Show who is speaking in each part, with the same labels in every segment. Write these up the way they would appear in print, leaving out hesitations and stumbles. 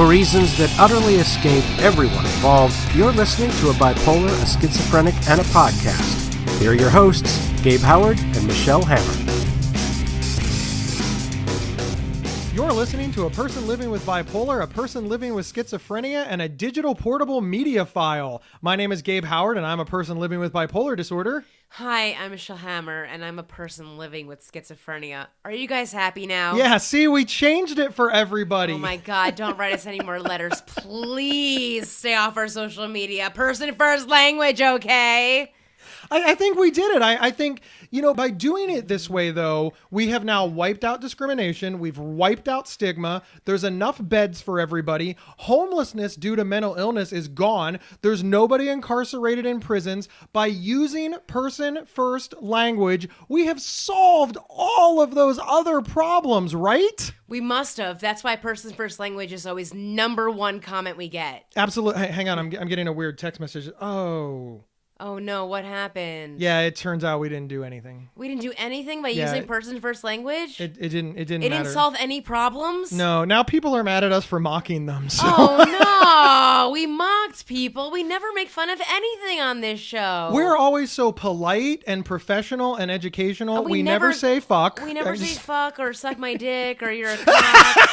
Speaker 1: For reasons that utterly escape everyone involved, you're listening to a bipolar, a schizophrenic, and a podcast. Here are your hosts, Gabe Howard and Michelle Hammer.
Speaker 2: You're listening to a person living with bipolar, a person living with schizophrenia, and a digital portable media file. My name is Gabe Howard, and I'm a person living with bipolar disorder.
Speaker 3: Hi, I'm Michelle Hammer, and I'm a person living with schizophrenia. Are you guys happy now?
Speaker 2: Yeah, see, we changed it for everybody.
Speaker 3: Oh my God, don't write us any more letters. Please stay off our social media. Person first language, okay?
Speaker 2: I think we did it. I think, by doing it this way, though, we have now wiped out discrimination. We've wiped out stigma. There's enough beds for everybody. Homelessness due to mental illness is gone. There's nobody incarcerated in prisons. By using person-first language, we have solved all of those other problems, right?
Speaker 3: We must have. That's why person first language is always number one comment we get.
Speaker 2: Absolutely. Hang on. I'm getting a weird text message.
Speaker 3: Oh no, what happened?
Speaker 2: Yeah, it turns out we didn't do anything.
Speaker 3: We didn't do anything by using person first language?
Speaker 2: It didn't matter.
Speaker 3: It didn't solve any problems?
Speaker 2: No, now people are mad at us for mocking them. So.
Speaker 3: Oh no, we mocked people. We never make fun of anything on this show.
Speaker 2: We're always so polite and professional and educational. We never say fuck.
Speaker 3: We never say fuck or suck my dick or you're a cock.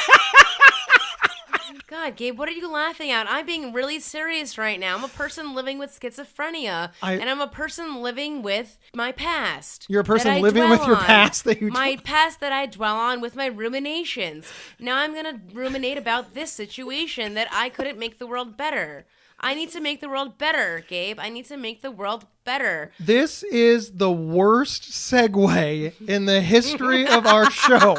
Speaker 3: God, Gabe, what are you laughing at? I'm being really serious right now. I'm a person living with schizophrenia, and I'm a person living with my past.
Speaker 2: You're a person living with your past
Speaker 3: my past that I dwell on with my ruminations. Now I'm going to ruminate about this situation that I couldn't make the world better. I need to make the world better, Gabe. I need to make the world better.
Speaker 2: This is the worst segue in the history of our show.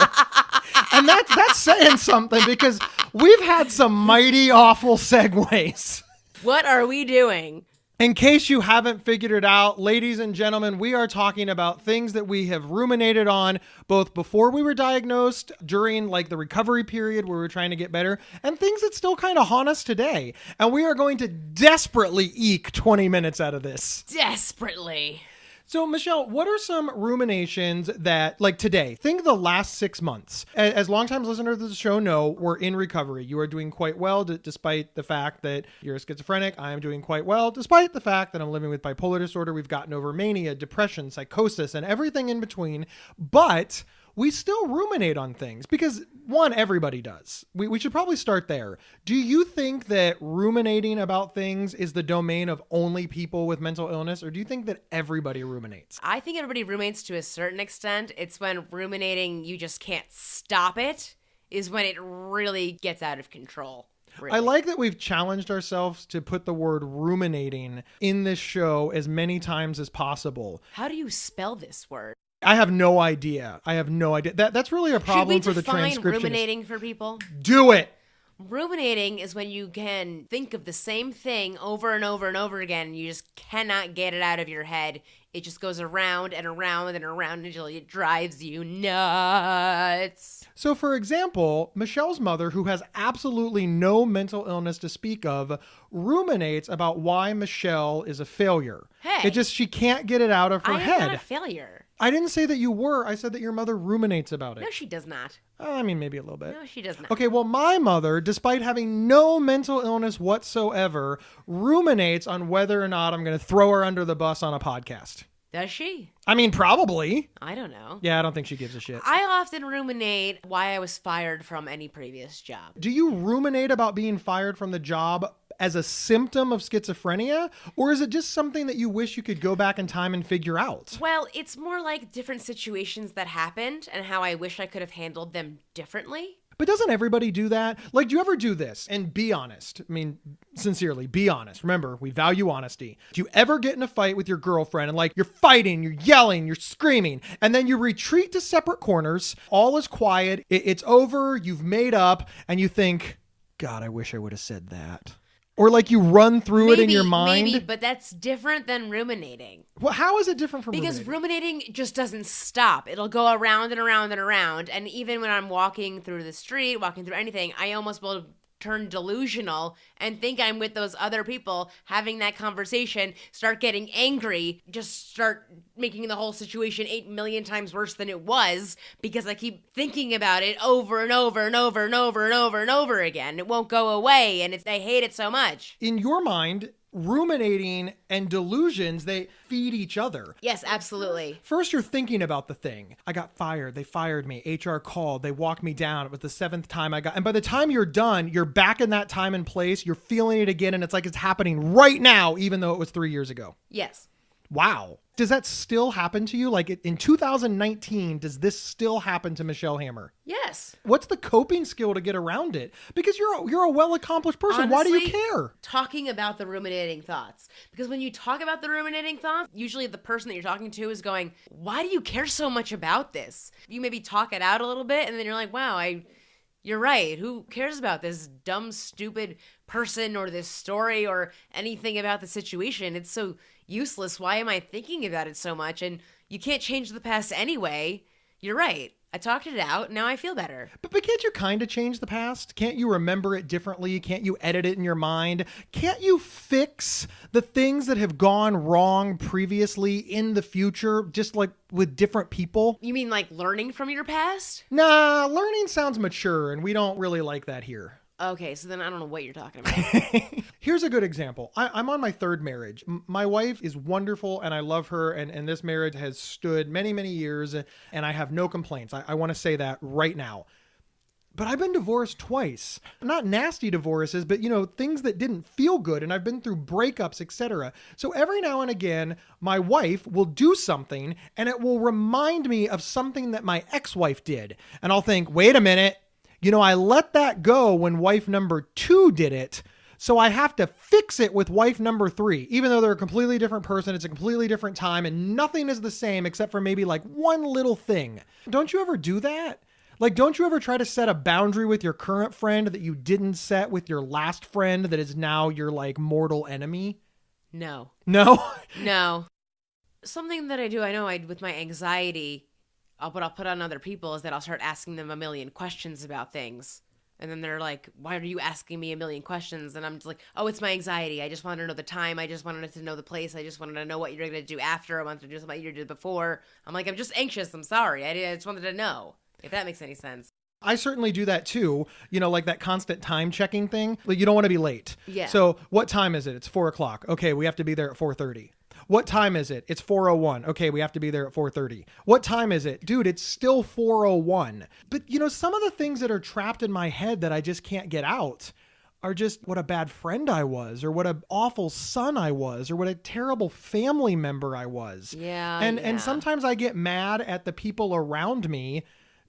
Speaker 2: And that's saying something because we've had some mighty awful segues.
Speaker 3: What are we doing?
Speaker 2: In case you haven't figured it out, ladies and gentlemen, we are talking about things that we have ruminated on both before we were diagnosed, during the recovery period where we were trying to get better, and things that still kind of haunt us today. And we are going to desperately eke 20 minutes out of this.
Speaker 3: Desperately.
Speaker 2: So, Michelle, what are some ruminations that, today, think the last 6 months. As longtime listeners of the show know, we're in recovery. You are doing quite well, despite the fact that you're a schizophrenic. I am doing quite well, despite the fact that I'm living with bipolar disorder. We've gotten over mania, depression, psychosis, and everything in between. But we still ruminate on things because, one, everybody does. We should probably start there. Do you think that ruminating about things is the domain of only people with mental illness, or do you think that everybody ruminates?
Speaker 3: I think everybody ruminates to a certain extent. It's when ruminating, you just can't stop it, is when it really gets out of control. Really.
Speaker 2: I like that we've challenged ourselves to put the word ruminating in this show as many times as possible.
Speaker 3: How do you spell this word?
Speaker 2: I have no idea. That's really a problem for the transcription.
Speaker 3: Should we define ruminating for people?
Speaker 2: Do it.
Speaker 3: Ruminating is when you can think of the same thing over and over and over again, and you just cannot get it out of your head. It just goes around and around and around until it drives you nuts.
Speaker 2: So, for example, Michelle's mother, who has absolutely no mental illness to speak of, ruminates about why Michelle is a failure.
Speaker 3: Hey.
Speaker 2: She can't get it out of her head.
Speaker 3: I am not a failure.
Speaker 2: I didn't say that you were. I said that your mother ruminates about it.
Speaker 3: No, she does not.
Speaker 2: Maybe a little bit.
Speaker 3: No, she does not.
Speaker 2: Okay, well, my mother, despite having no mental illness whatsoever, ruminates on whether or not I'm going to throw her under the bus on a podcast.
Speaker 3: Does she?
Speaker 2: Probably.
Speaker 3: I don't know.
Speaker 2: Yeah, I don't think she gives a shit.
Speaker 3: I often ruminate why I was fired from any previous job.
Speaker 2: Do you ruminate about being fired from the job as a symptom of schizophrenia? Or is it just something that you wish you could go back in time and figure out?
Speaker 3: Well, it's more like different situations that happened and how I wish I could have handled them differently.
Speaker 2: But doesn't everybody do that? Do you ever do this? And be honest. Sincerely, be honest. Remember, we value honesty. Do you ever get in a fight with your girlfriend and you're fighting, you're yelling, you're screaming, and then you retreat to separate corners, all is quiet, it's over, you've made up, and you think, God, I wish I would have said that. Or you run through it in your mind?
Speaker 3: Maybe, but that's different than ruminating.
Speaker 2: Well, how is it different from
Speaker 3: ruminating? Because ruminating just doesn't stop. It'll go around and around and around. And even when I'm walking through the street, walking through anything, I almost will turn delusional and think I'm with those other people having that conversation, start getting angry, just start making the whole situation 8 million times worse than it was because I keep thinking about it over and over and over and over and over and over again. It won't go away, and I hate it so much.
Speaker 2: In your mind, ruminating and delusions, they feed each other.
Speaker 3: Yes, absolutely.
Speaker 2: First, you're thinking about the thing. I got fired. They fired me. HR called. They walked me down. It was the 7th time I got. And by the time you're done, you're back in that time and place. You're feeling it again. And it's like it's happening right now, even though it was 3 years ago.
Speaker 3: Yes.
Speaker 2: Wow. Does that still happen to you? Like in 2019, does this still happen to Michelle Hammer?
Speaker 3: Yes.
Speaker 2: What's the coping skill to get around it? Because you're a well-accomplished person.
Speaker 3: Honestly,
Speaker 2: why do you care?
Speaker 3: Talking about the ruminating thoughts. Because when you talk about the ruminating thoughts, usually the person that you're talking to is going, why do you care so much about this? You maybe talk it out a little bit and then you're like, wow, you're right. Who cares about this dumb, stupid person or this story or anything about the situation? It's so useless. Why am I thinking about it so much? And you can't change the past anyway. You're right. I talked it out. Now I feel better.
Speaker 2: But can't you kind of change the past? Can't you remember it differently? Can't you edit it in your mind? Can't you fix the things that have gone wrong previously in the future, just like with different people?
Speaker 3: You mean like learning from your past?
Speaker 2: Nah, learning sounds mature, and we don't really like that here.
Speaker 3: Okay, so then I don't know what you're talking about.
Speaker 2: Here's a good example. I'm on my 3rd marriage. My wife is wonderful and I love her. And this marriage has stood many, many years and I have no complaints. I want to say that right now. But I've been divorced twice. Not nasty divorces, but things that didn't feel good. And I've been through breakups, etc. So every now and again, my wife will do something and it will remind me of something that my ex-wife did. And I'll think, wait a minute. I let that go when wife number 2 did it. So I have to fix it with wife number 3, even though they're a completely different person. It's a completely different time and nothing is the same except for maybe like one little thing. Don't you ever do that? Like, don't you ever try to set a boundary with your current friend that you didn't set with your last friend that is now your like mortal enemy?
Speaker 3: No.
Speaker 2: No?
Speaker 3: No. Something that I do, I know with my anxiety, I'll put on other people is that I'll start asking them a million questions about things. And then they're like, why are you asking me a million questions? And I'm just like, oh, it's my anxiety. I just wanted to know the time. I just wanted to know the place. I just wanted to know what you're going to do after. I wanted to do something you did before. I'm like, I'm just anxious. I'm sorry. I just wanted to know, if that makes any sense.
Speaker 2: I certainly do that too. Like that constant time checking thing. Like you don't want to be late.
Speaker 3: Yeah.
Speaker 2: So what time is it? It's 4:00. Okay, we have to be there at 4:30. What time is it? It's 4:01. Okay, we have to be there at 4:30. What time is it? Dude, it's still 4:01. But some of the things that are trapped in my head that I just can't get out are just what a bad friend I was, or what an awful son I was, or what a terrible family member I was.
Speaker 3: Yeah.
Speaker 2: And sometimes I get mad at the people around me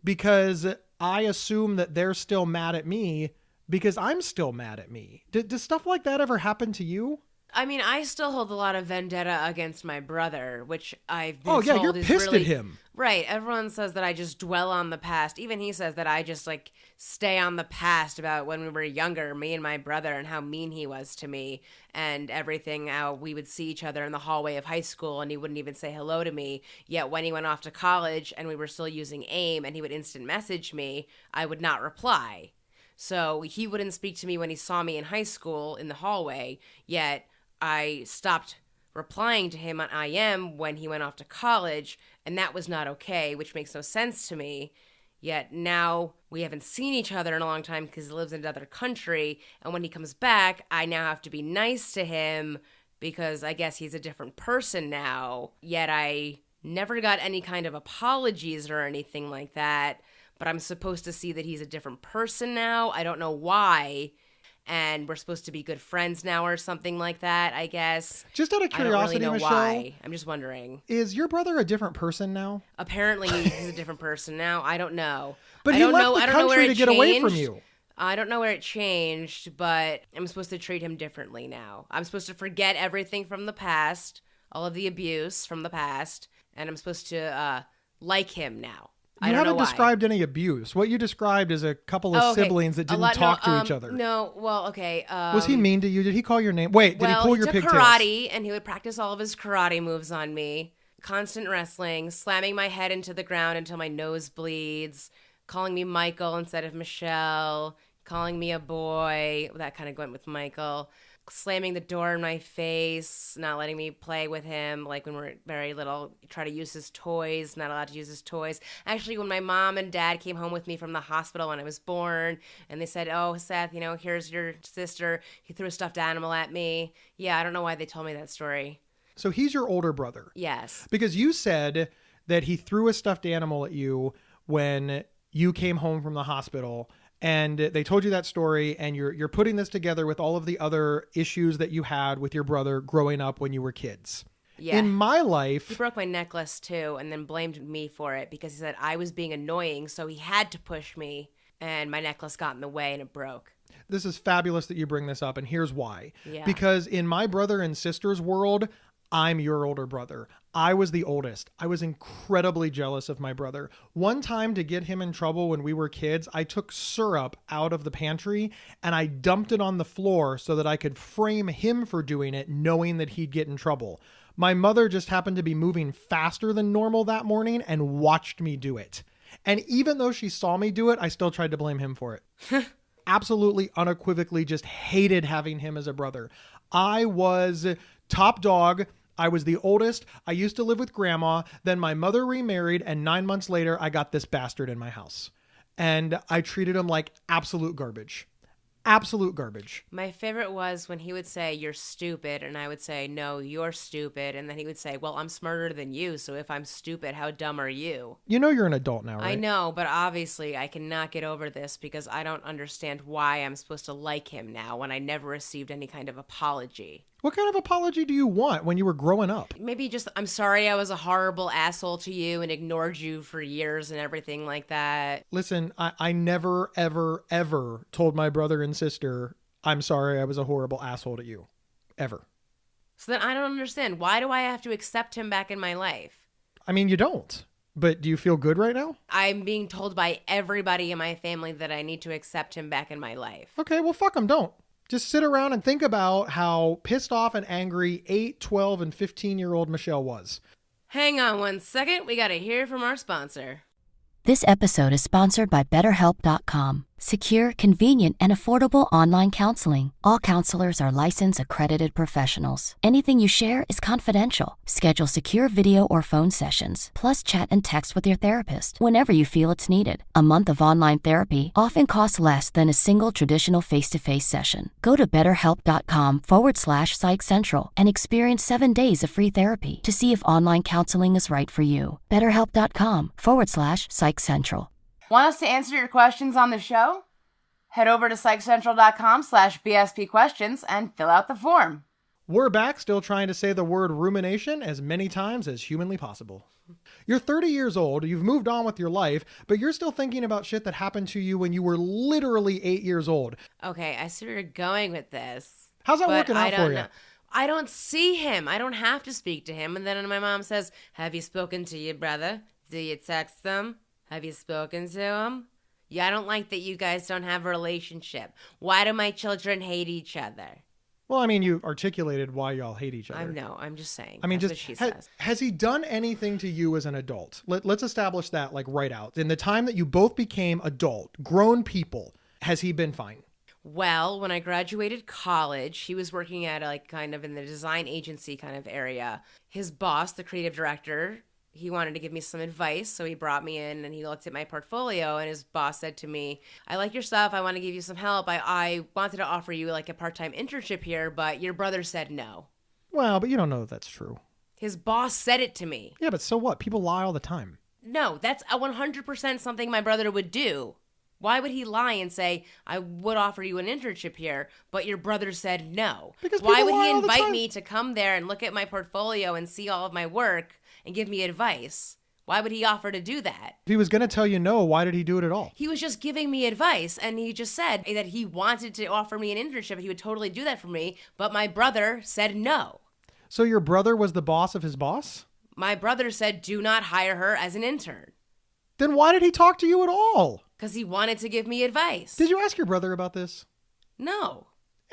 Speaker 2: because I assume that they're still mad at me because I'm still mad at me. Does stuff like that ever happen to you?
Speaker 3: I mean, I still hold a lot of vendetta against my brother, which I've been
Speaker 2: told
Speaker 3: you're
Speaker 2: pissed
Speaker 3: really,
Speaker 2: at him.
Speaker 3: Right. Everyone says that I just dwell on the past. Even he says that I just like stay on the past about when we were younger, me and my brother, and how mean he was to me and everything, how we would see each other in the hallway of high school and he wouldn't even say hello to me. Yet when he went off to college and we were still using AIM and he would instant message me, I would not reply. So he wouldn't speak to me when he saw me in high school in the hallway, yet I stopped replying to him on IM when he went off to college, and that was not okay, which makes no sense to me. Yet now we haven't seen each other in a long time because he lives in another country, and when he comes back, I now have to be nice to him because I guess he's a different person now. Yet I never got any kind of apologies or anything like that, but I'm supposed to see that he's a different person now. I don't know why. And we're supposed to be good friends now or something like that, I guess.
Speaker 2: Just out of curiosity,
Speaker 3: I don't really know
Speaker 2: Michelle,
Speaker 3: why. I'm just wondering.
Speaker 2: Is your brother a different person now?
Speaker 3: Apparently he's a different person now. I don't know.
Speaker 2: But he left the country to get away from you.
Speaker 3: I don't know where it changed, but I'm supposed to treat him differently now. I'm supposed to forget everything from the past, all of the abuse from the past, and I'm supposed to like him now.
Speaker 2: You haven't described any abuse. What you described is a couple of siblings that didn't talk to each other.
Speaker 3: No, well, okay.
Speaker 2: Was he mean to you? Did he call your name? Wait, did he pull your pigtails?
Speaker 3: Well, he took karate, and he would practice all of his karate moves on me. Constant wrestling, slamming my head into the ground until my nose bleeds, calling me Michael instead of Michelle, calling me a boy. That kind of went with Michael. Slamming the door in my face, not letting me play with him, like when we're very little, try to use his toys, not allowed to use his toys. Actually, when my mom and dad came home with me from the hospital when I was born, and they said, oh, Seth, here's your sister. He threw a stuffed animal at me. Yeah, I don't know why they told me that story.
Speaker 2: So he's your older brother.
Speaker 3: Yes.
Speaker 2: Because you said that he threw a stuffed animal at you when you came home from the hospital. And they told you that story, and you're putting this together with all of the other issues that you had with your brother growing up when you were kids.
Speaker 3: Yeah.
Speaker 2: In my life...
Speaker 3: He broke my necklace, too, and then blamed me for it because he said I was being annoying, so he had to push me, and my necklace got in the way, and it broke.
Speaker 2: This is fabulous that you bring this up, and here's why.
Speaker 3: Yeah.
Speaker 2: Because in my brother and sister's world, I'm your older brother. I was the oldest. I was incredibly jealous of my brother. One time, to get him in trouble when we were kids, I took syrup out of the pantry and I dumped it on the floor so that I could frame him for doing it, knowing that he'd get in trouble. My mother just happened to be moving faster than normal that morning and watched me do it. And even though she saw me do it, I still tried to blame him for it. Absolutely, unequivocally just hated having him as a brother. I was top dog. I was the oldest. I used to live with grandma. Then my mother remarried, and 9 months later, I got this bastard in my house. And I treated him like absolute garbage. Absolute garbage.
Speaker 3: My favorite was when he would say, you're stupid, and I would say, no, you're stupid. And then he would say, well, I'm smarter than you, so if I'm stupid, how dumb are you?
Speaker 2: You know you're an adult now, right?
Speaker 3: I know, but obviously I cannot get over this because I don't understand why I'm supposed to like him now when I never received any kind of apology.
Speaker 2: What kind of apology do you want when you were growing up?
Speaker 3: Maybe just, I'm sorry I was a horrible asshole to you and ignored you for years and everything like that.
Speaker 2: Listen, I never, ever, ever told my brother and sister, I'm sorry I was a horrible asshole to you. Ever.
Speaker 3: So then I don't understand. Why do I have to accept him back in my life?
Speaker 2: I mean, you don't. But do you feel good right now?
Speaker 3: I'm being told by everybody in my family that I need to accept him back in my life.
Speaker 2: Okay, well, fuck him, don't. Just sit around and think about how pissed off and angry 8, 12, and 15-year-old Michelle was.
Speaker 3: Hang on 1 second. We got to hear from our sponsor.
Speaker 4: This episode is sponsored by BetterHelp.com. Secure, convenient, and affordable online counseling. All counselors are licensed, accredited professionals. Anything you share is confidential. Schedule secure video or phone sessions, plus chat and text with your therapist whenever you feel it's needed. A month of online therapy often costs less than a single traditional face-to-face session. Go to BetterHelp.com/Psych Central and experience 7 days of free therapy to see if online counseling is right for you. BetterHelp.com/Psych Central.
Speaker 5: Want us to answer your questions on the show? Head over to psychcentral.com/BSP questions and fill out the form.
Speaker 2: We're back, still trying to say the word rumination as many times as humanly possible. You're 30 years old, you've moved on with your life, but you're still thinking about shit that happened to you when you were literally 8 years old.
Speaker 3: Okay, I see where you're going with this.
Speaker 2: How's that working out for you?
Speaker 3: Know. I don't see him. I don't have to speak to him. And then my mom says, have you spoken to your brother? Do you text them? Have you spoken to him? Yeah, I don't like that you guys don't have a relationship. Why do my children hate each other?
Speaker 2: Well, I mean, you articulated why y'all hate each other.
Speaker 3: I know. I'm just saying.
Speaker 2: I mean,
Speaker 3: That's
Speaker 2: just
Speaker 3: what she says.
Speaker 2: Has he done anything to you as an adult? Let's establish that like right out. In the time that you both became adult, grown people, has he been fine?
Speaker 3: Well, when I graduated college, he was working at like kind of in the design agency kind of area. His boss, the creative director, he wanted to give me some advice, so he brought me in and he looked at my portfolio, and his boss said to me, I like your stuff, I want to give you some help. I wanted to offer you like a part-time internship here, but your brother said no.
Speaker 2: Well, but you don't know if that's true.
Speaker 3: His boss said it to me.
Speaker 2: Yeah, but so what? People lie all the time.
Speaker 3: No, that's a 100% something my brother would do. Why would he lie and say, I would offer you an internship here, but your brother said no?
Speaker 2: Because
Speaker 3: why would
Speaker 2: lie
Speaker 3: he
Speaker 2: all the
Speaker 3: invite
Speaker 2: time.
Speaker 3: me to come there and look at my portfolio and see all of my work and give me advice? Why would he offer to do that?
Speaker 2: If he was going to tell you no, why did he do it at all?
Speaker 3: He was just giving me advice, and he just said that he wanted to offer me an internship. He would totally do that for me, but my brother said no.
Speaker 2: So your brother was the boss of his boss?
Speaker 3: My brother said, do not hire her as an intern.
Speaker 2: Then why did he talk to you at all?
Speaker 3: Because he wanted to give me advice.
Speaker 2: Did you ask your brother about this?
Speaker 3: No.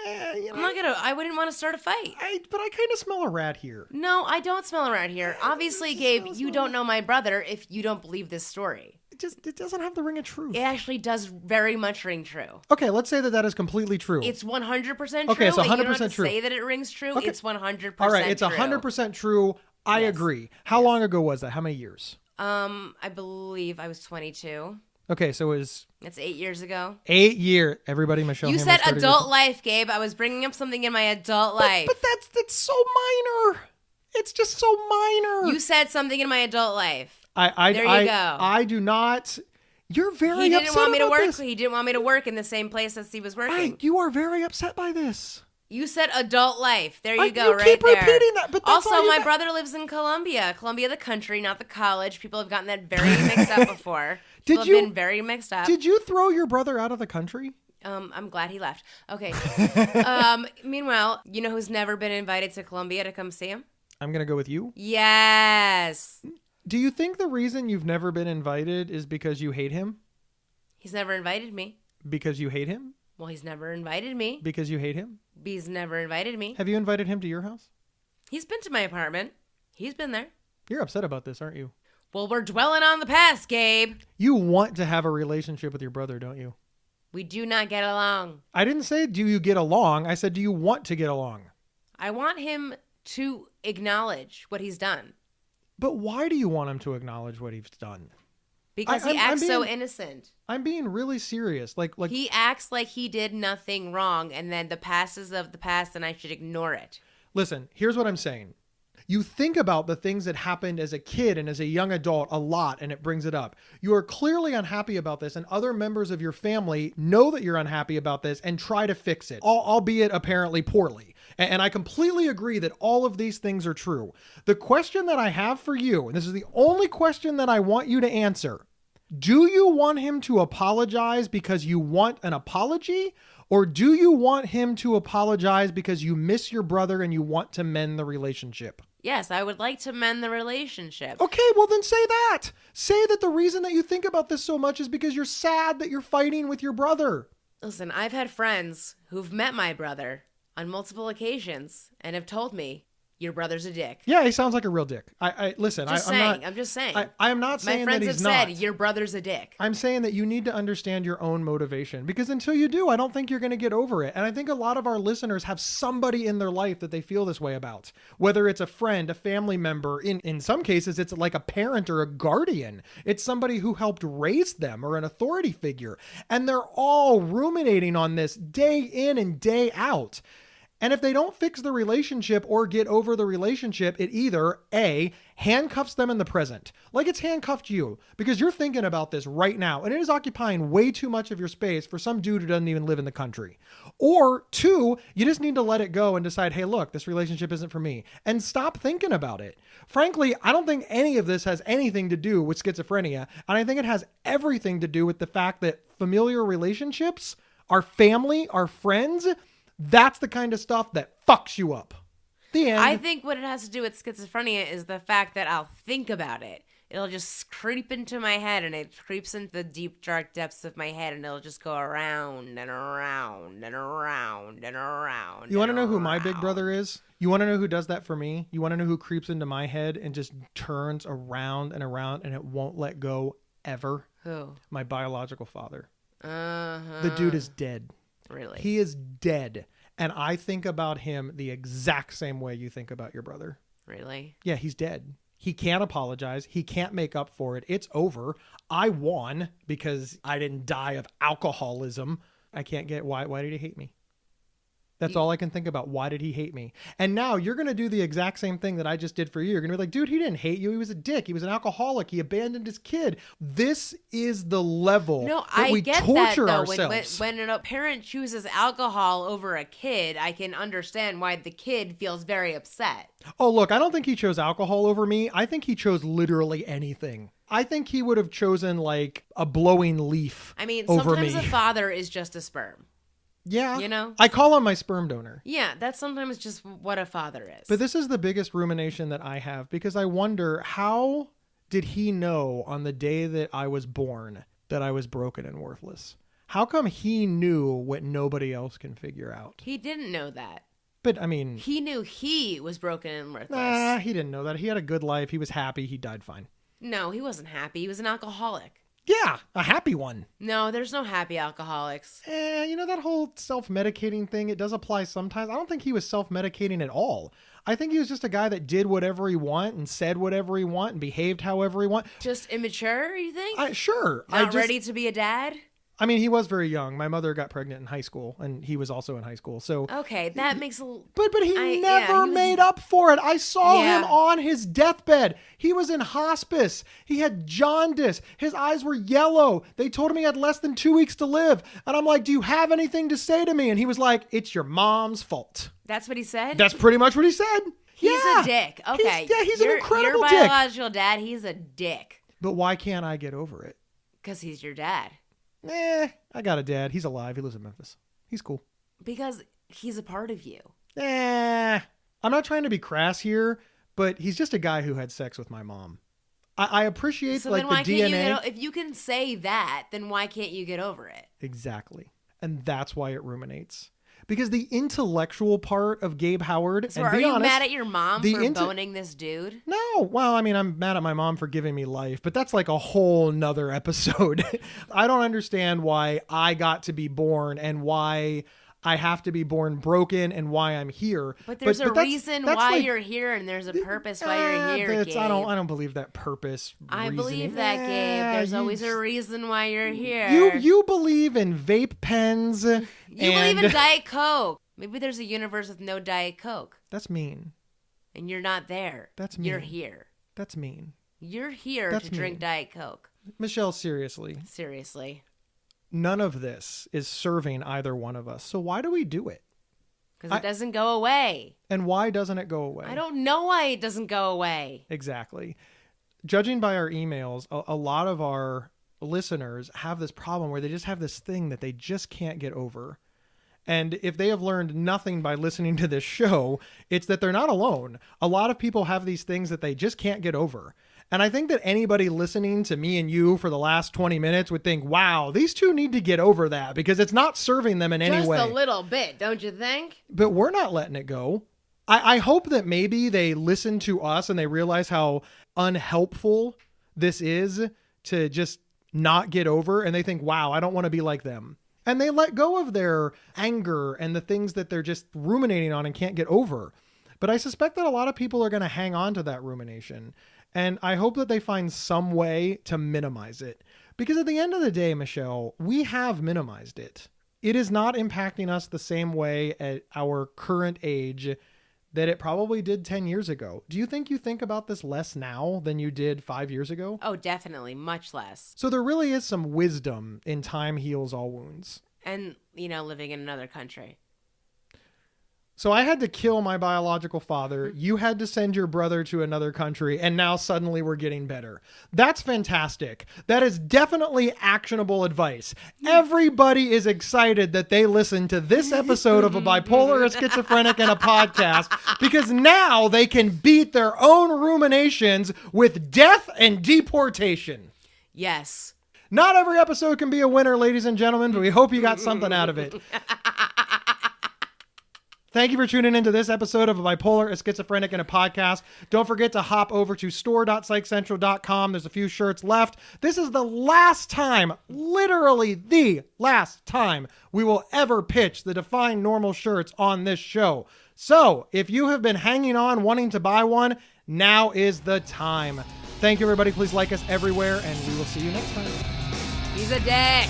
Speaker 2: You know,
Speaker 3: I wouldn't want to start a fight.
Speaker 2: But I kind of smell a rat here.
Speaker 3: No, I don't smell around here. Obviously, Gabe, you don't know my brother if you don't believe this story.
Speaker 2: It doesn't have the ring of truth.
Speaker 3: It actually does very much ring true.
Speaker 2: Okay, let's say that is completely true.
Speaker 3: It's 100% true.
Speaker 2: Okay, it's 100%
Speaker 3: you don't have to
Speaker 2: true.
Speaker 3: say that it rings true.
Speaker 2: Okay.
Speaker 3: It's 100%
Speaker 2: All right, it's
Speaker 3: true.
Speaker 2: 100% true. I agree. How long ago was that? How many years?
Speaker 3: I believe I was 22.
Speaker 2: Okay, so it was
Speaker 3: That's 8 years ago.
Speaker 2: 8 years. Everybody, Michelle.
Speaker 3: You
Speaker 2: Hammer
Speaker 3: said
Speaker 2: started
Speaker 3: adult
Speaker 2: your-
Speaker 3: life, Gabe. I was bringing up something in my adult life.
Speaker 2: But that's so minor. It's just so minor.
Speaker 3: You said something in my adult life.
Speaker 2: There
Speaker 3: you go.
Speaker 2: I do not. You're very
Speaker 3: He didn't
Speaker 2: upset
Speaker 3: want me to
Speaker 2: about
Speaker 3: work.
Speaker 2: this.
Speaker 3: He didn't want me to work in the same place as he was working.
Speaker 2: You are very upset by this.
Speaker 3: You said adult life. There you go,
Speaker 2: you
Speaker 3: right
Speaker 2: keep
Speaker 3: there.
Speaker 2: repeating that, but that's
Speaker 3: also,
Speaker 2: all you
Speaker 3: my
Speaker 2: got-
Speaker 3: brother lives in Columbia, the country, not the college. People have gotten that very mixed up before. People have been very mixed up.
Speaker 2: Did you throw your brother out of the country?
Speaker 3: I'm glad he left. Okay. Meanwhile, you know who's never been invited to Columbia to come see him?
Speaker 2: I'm gonna go with you.
Speaker 3: Yes.
Speaker 2: Do you think the reason you've never been invited is because you hate him?
Speaker 3: He's never invited me.
Speaker 2: Because you hate him?
Speaker 3: Well, he's never invited me.
Speaker 2: Because you hate him?
Speaker 3: He's never invited me.
Speaker 2: Have you invited him to your house?
Speaker 3: He's been to my apartment. He's been there.
Speaker 2: You're upset about this, aren't you?
Speaker 3: Well, we're dwelling on the past, Gabe.
Speaker 2: You want to have a relationship with your brother, don't you?
Speaker 3: We do not get along.
Speaker 2: I didn't say do you get along. I said do you want to get along?
Speaker 3: I want him to acknowledge what he's done.
Speaker 2: But why do you want him to acknowledge what he's done?
Speaker 3: Because he acts so innocent.
Speaker 2: I'm being really serious. Like
Speaker 3: He acts like he did nothing wrong, and then the past is of the past, and I should ignore it.
Speaker 2: Listen, here's what I'm saying. You think about the things that happened as a kid and as a young adult a lot, and it brings it up. You are clearly unhappy about this, and other members of your family know that you're unhappy about this and try to fix it, albeit apparently poorly. And I completely agree that all of these things are true. The question that I have for you, and this is the only question that I want you to answer, do you want him to apologize because you want an apology? Or do you want him to apologize because you miss your brother and you want to mend the relationship?
Speaker 3: Yes, I would like to mend the relationship.
Speaker 2: Okay, well then say that. Say that the reason that you think about this so much is because you're sad that you're fighting with your brother.
Speaker 3: Listen, I've had friends who've met my brother on multiple occasions and have told me, your brother's a dick.
Speaker 2: Yeah, he sounds like a real dick. Listen,
Speaker 3: I'm just saying.
Speaker 2: I am not saying that he's not.
Speaker 3: My friends have said, your brother's a dick.
Speaker 2: I'm saying that you need to understand your own motivation, because until you do, I don't think you're going to get over it. And I think a lot of our listeners have somebody in their life that they feel this way about, whether it's a friend, a family member. In some cases, it's like a parent or a guardian. It's somebody who helped raise them or an authority figure. And they're all ruminating on this day in and day out. And if they don't fix the relationship or get over the relationship, it either A, handcuffs them in the present, like it's handcuffed you, because you're thinking about this right now, and it is occupying way too much of your space for some dude who doesn't even live in the country. Or 2, you just need to let it go and decide, hey, look, this relationship isn't for me, and stop thinking about it. Frankly, I don't think any of this has anything to do with schizophrenia, and I think it has everything to do with the fact that familial relationships, our family, our friends, that's the kind of stuff that fucks you up. The end.
Speaker 3: I think what it has to do with schizophrenia is the fact that I'll think about it. It'll just creep into my head, and it creeps into the deep, dark depths of my head, and it'll just go around and around and around and around.
Speaker 2: You want to know who my big brother is? You want to know who does that for me? You want to know who creeps into my head and just turns around and around, and it won't let go ever?
Speaker 3: Who?
Speaker 2: My biological father.
Speaker 3: Uh-huh.
Speaker 2: The dude is dead.
Speaker 3: Really?
Speaker 2: He is dead. And I think about him the exact same way you think about your brother.
Speaker 3: Really?
Speaker 2: Yeah, he's dead. He can't apologize. He can't make up for it. It's over. I won because I didn't die of alcoholism. I can't get why did he hate me? That's all I can think about. Why did he hate me? And now you're going to do the exact same thing that I just did for you. You're going to be like, dude, he didn't hate you. He was a dick. He was an alcoholic. He abandoned his kid. This is the level that we torture ourselves.
Speaker 3: When a parent chooses alcohol over a kid, I can understand why the kid feels very upset.
Speaker 2: Oh, look, I don't think he chose alcohol over me. I think he chose literally anything. I think he would have chosen like a blowing leaf over me.
Speaker 3: Sometimes a father is just a sperm.
Speaker 2: Yeah.
Speaker 3: You know?
Speaker 2: I call him my sperm donor.
Speaker 3: Yeah, that's sometimes just what a father is.
Speaker 2: But this is the biggest rumination that I have, because I wonder, how did he know on the day that I was born that I was broken and worthless? How come he knew what nobody else can figure out?
Speaker 3: He didn't know that.
Speaker 2: But I mean,
Speaker 3: he knew he was broken and worthless.
Speaker 2: Nah, he didn't know that. He had a good life. He was happy. He died fine.
Speaker 3: No, he wasn't happy. He was an alcoholic.
Speaker 2: Yeah, a happy one.
Speaker 3: No, there's no happy alcoholics.
Speaker 2: That whole self-medicating thing, it does apply sometimes. I don't think he was self-medicating at all. I think he was just a guy that did whatever he want and said whatever he want and behaved however he want.
Speaker 3: Just immature, you think?
Speaker 2: Sure.
Speaker 3: Not ready to be a dad?
Speaker 2: I mean, he was very young. My mother got pregnant in high school, and he was also in high school. So
Speaker 3: okay, that makes
Speaker 2: But he never made up for it. I saw him on his deathbed. He was in hospice. He had jaundice. His eyes were yellow. They told him he had less than 2 weeks to live. And I'm like, do you have anything to say to me? And he was like, it's your mom's fault.
Speaker 3: That's what he said?
Speaker 2: That's pretty much what he said.
Speaker 3: He's a dick. Okay.
Speaker 2: He's an incredible dick.
Speaker 3: Your biological dad, he's a dick.
Speaker 2: But why can't I get over it?
Speaker 3: Because he's your dad.
Speaker 2: I got a dad. He's alive. He lives in Memphis. He's cool.
Speaker 3: Because he's a part of you.
Speaker 2: I'm not trying to be crass here, but he's just a guy who had sex with my mom. I appreciate
Speaker 3: so
Speaker 2: like
Speaker 3: then why
Speaker 2: the
Speaker 3: can't
Speaker 2: DNA.
Speaker 3: if you can say that, then why can't you get over it?
Speaker 2: Exactly. And that's why it ruminates. Because the intellectual part of Gabe Howard,
Speaker 3: so
Speaker 2: and
Speaker 3: are
Speaker 2: be
Speaker 3: you
Speaker 2: honest,
Speaker 3: mad at your mom for boning this dude?
Speaker 2: No. Well, I mean, I'm mad at my mom for giving me life, but that's like a whole nother episode. I don't understand why I got to be born and why I have to be born broken and why I'm here.
Speaker 3: But there's a reason why you're here, and there's a purpose why you're here, Gabe.
Speaker 2: I don't believe that purpose.
Speaker 3: I believe that, Gabe. There's always a reason why you're here.
Speaker 2: You believe in vape pens. You
Speaker 3: believe in Diet Coke. Maybe there's a universe with no Diet Coke.
Speaker 2: That's mean.
Speaker 3: And you're not there.
Speaker 2: That's mean.
Speaker 3: You're here.
Speaker 2: That's mean.
Speaker 3: You're here to drink Diet Coke.
Speaker 2: Michelle, seriously.
Speaker 3: Seriously.
Speaker 2: None of this is serving either one of us. So why do we do it?
Speaker 3: Because it doesn't go away.
Speaker 2: And why doesn't it go away?
Speaker 3: I don't know why it doesn't go away.
Speaker 2: Exactly. Judging by our emails, a lot of our listeners have this problem where they just have this thing that they just can't get over. And if they have learned nothing by listening to this show, it's that they're not alone. A lot of people have these things that they just can't get over. And I think that anybody listening to me and you for the last 20 minutes would think, wow, these two need to get over that because it's not serving them in any way.
Speaker 3: Just a little bit, don't you think?
Speaker 2: But we're not letting it go. I hope that maybe they listen to us and they realize how unhelpful this is to just not get over. And they think, wow, I don't want to be like them. And they let go of their anger and the things that they're just ruminating on and can't get over. But I suspect that a lot of people are going to hang on to that rumination. And I hope that they find some way to minimize it. Because at the end of the day, Michelle, we have minimized it. It is not impacting us the same way at our current age that it probably did 10 years ago. Do you think about this less now than you did 5 years ago?
Speaker 3: Oh, definitely. Much less.
Speaker 2: So there really is some wisdom in time heals all wounds.
Speaker 3: And, living in another country.
Speaker 2: So I had to kill my biological father. You had to send your brother to another country. And now suddenly we're getting better. That's fantastic. That is definitely actionable advice. Everybody is excited that they listened to this episode of A Bipolar, a Schizophrenic, and a Podcast because now they can beat their own ruminations with death and deportation.
Speaker 3: Yes.
Speaker 2: Not every episode can be a winner, ladies and gentlemen, but we hope you got something out of it. Thank you for tuning into this episode of A Bipolar, a Schizophrenic, and a Podcast. Don't forget to hop over to store.psychcentral.com. There's a few shirts left. This is the last time, literally the last time, we will ever pitch the Define Normal shirts on this show. So if you have been hanging on wanting to buy one, now is the time. Thank you, everybody. Please like us everywhere, and we will see you next time.
Speaker 3: He's a dick.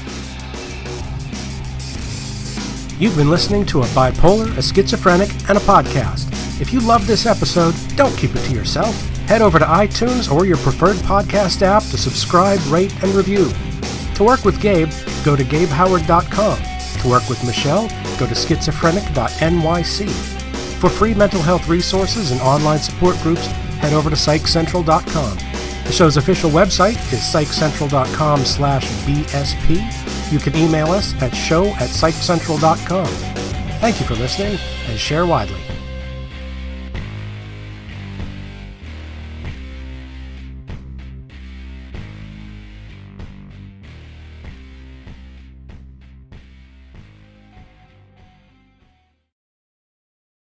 Speaker 1: You've been listening to A Bipolar, a Schizophrenic, and a Podcast. If you love this episode, don't keep it to yourself. Head over to iTunes or your preferred podcast app to subscribe, rate, and review. To work with Gabe, go to GabeHoward.com. To work with Michelle, go to schizophrenic.nyc. For free mental health resources and online support groups, head over to PsychCentral.com. The show's official website is PsychCentral.com/BSP. You can email us at show@PsychCentral.com. Thank you for listening and share widely.